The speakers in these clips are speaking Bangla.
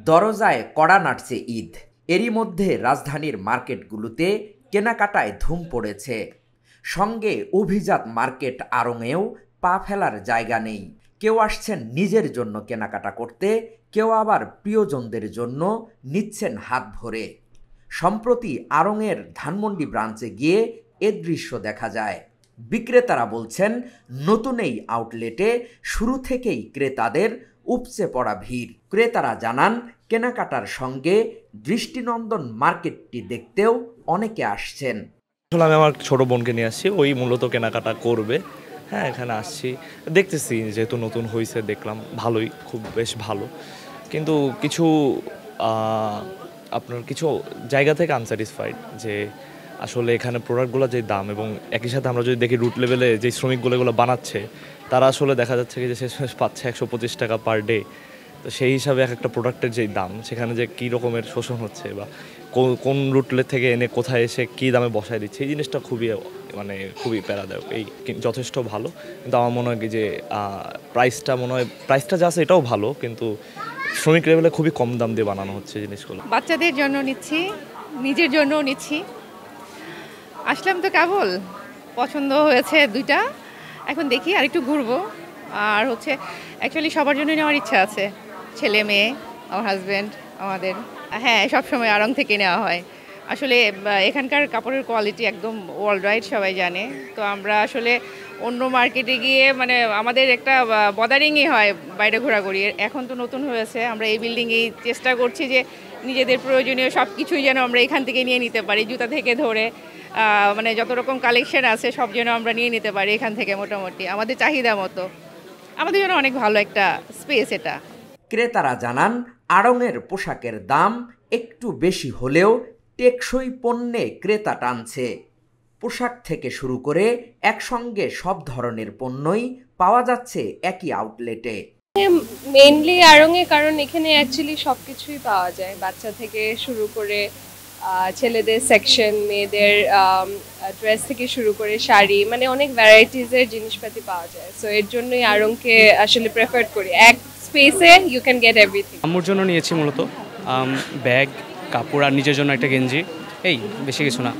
দরজায় কড়া নাড়ছে ঈদ। এরই মধ্যে রাজধানীর মার্কেটগুলোতে কেনাকাটায় ধুম পড়েছে। সঙ্গে অভিজাত মার্কেট আড়ংয়েও পা ফেলার জায়গা নেই। কেউ আসছেন নিজের জন্য কেনাকাটা করতে, কেউ আবার প্রিয়জনদের জন্য নিচ্ছেন হাত ভরে। সম্প্রতি আড়ংয়ের ধানমন্ডি ব্রাঞ্চে গিয়ে এ দৃশ্য দেখা যায়। বিক্রেতারা বলছেন, নতুন এই আউটলেটে শুরু থেকেই ক্রেতাদের উপচে পড়া ভিড়। ক্রেতারা জানান, কেনাকাটার সঙ্গে দৃষ্টিনন্দন মার্কেটটি দেখতেও অনেকে আসছেন। আসলে আমি আমার ছোট বোনকে নিয়ে আসছি, ওই মূলত কেনাকাটা করবে। হ্যাঁ, এখানে আসছি, দেখতেছি যেহেতু নতুন হয়েছে, দেখলাম ভালোই, খুব বেশ ভালো। কিন্তু কিছু আপনার কিছু জায়গা থেকে আনস্যাটিসফাইড যে আসলে এখানে প্রোডাক্টগুলো যে দাম, এবং একই সাথে আমরা যদি দেখি রুট লেভেলে যে শ্রমিকগুলো এগুলো বানাচ্ছে, তারা আসলে দেখা যাচ্ছে কি যে শেষমেশ পাচ্ছে 125 টাকা পার ডে। তো সেই হিসাবে এক একটা প্রোডাক্টের যেই দাম, সেখানে যে কী রকমের শোষণ হচ্ছে বা কোন রুটলে থেকে এনে কোথায় এসে কী দামে বসায় দিচ্ছে, এই জিনিসটা খুবই প্যারাদায়ক। এই যথেষ্ট ভালো, কিন্তু আমার মনে হয় কি যে প্রাইসটা যা আছে এটাও ভালো, কিন্তু শ্রমিক লেভেলে খুবই কম দাম দিয়ে বানানো হচ্ছে জিনিসগুলো। বাচ্চাদের জন্য নিচ্ছি, নিজের জন্যও নিচ্ছি। আসলাম তো কেবল, পছন্দ হয়েছে দুইটা, এখন দেখি আর একটু ঘুরবো। আর অ্যাকচুয়ালি সবার জন্যই নেওয়ার ইচ্ছা আছে, ছেলে মেয়ে, আমার হাজব্যান্ড, আমাদের। হ্যাঁ, সবসময় আড়ং থেকে নেওয়া হয়। আসলে এখানকার কাপড়ের কোয়ালিটি একদম ওয়ার্ল্ড ওয়াইড সবাই জানে। তো আমরা আসলে অন্য মার্কেটে গিয়ে আমাদের একটা বদারিংই হয় বাইরে ঘোরাঘুরি। এখন তো নতুন হয়েছে, আমরা এই বিল্ডিংয়েই চেষ্টা করছি যে নিজেদের প্রয়োজনীয় সব কিছুই যেন আমরা এখান থেকে নিয়ে নিতে পারি, জুতা থেকে ধরে যত রকম কালেকশন আছে সব যেন আমরা নিয়ে নিতে পারি এখান থেকে, মোটামুটি আমাদের চাহিদা মতো। আমাদের জন্য অনেক ভালো একটা স্পেস এটা। ক্রেতারা জানান, আড়ংয়ের পোশাকের দাম একটু বেশি হলেও টেকসই পণ্যে ক্রেতা টানছে। পোশাক থেকে শুরু করে একসঙ্গে সব ধরনের পণ্যই পাওয়া যাচ্ছে একই আউটলেটে। মেইনলি আড়ংয়ে, কারণ এখানে অ্যাকচুয়ালি সব কিছুই পাওয়া যায়, বাচ্চা থেকে শুরু করে ছেলেদের সেকশন, মেয়েদের ড্রেস থেকে শুরু করে শাড়ি, অনেক ভ্যারাইটিসের জিনিসপাতি পাওয়া যায়। সো এর জন্যই আড়ংকে আসলে প্রেফার করি। এক স্পেসে ইউ ক্যান গেট এভরিথিং। আম্মুর জন্য নিয়েছি মূলত ব্যাগ, কাপড় আর নিজের জন্য একটা গেঞ্জি, এই বেশি কিছু না।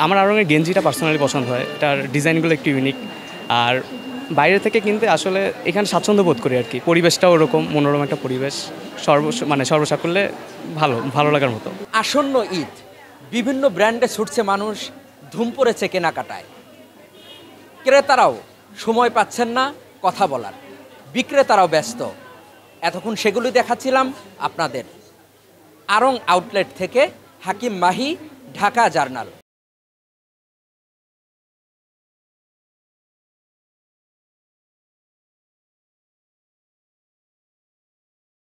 আমার আড়ংয়ের গেঞ্জিটা পার্সোনালি পছন্দ হয়, এটার ডিজাইনগুলো একটু ইউনিক। আর বাইরে থেকে কিনতে আসলে এখানে স্বাচ্ছন্দ্য বোধ করি আর কি। পরিবেশটাও ওরকম মনোরম একটা পরিবেশ, সর্বসাকুল্যে ভালো লাগার মতো। আসন্ন ঈদ, বিভিন্ন ব্র্যান্ডে ছুটছে মানুষ, ধুম পড়েছে কেনাকাটায়। ক্রেতারাও সময় পাচ্ছেন না কথা বলার, বিক্রেতারাও ব্যস্ত। এতক্ষণ সেগুলি দেখাচ্ছিলাম আপনাদের। আড়ং আউটলেট থেকে হাকিম মাহি, ঢাকা জার্নাল।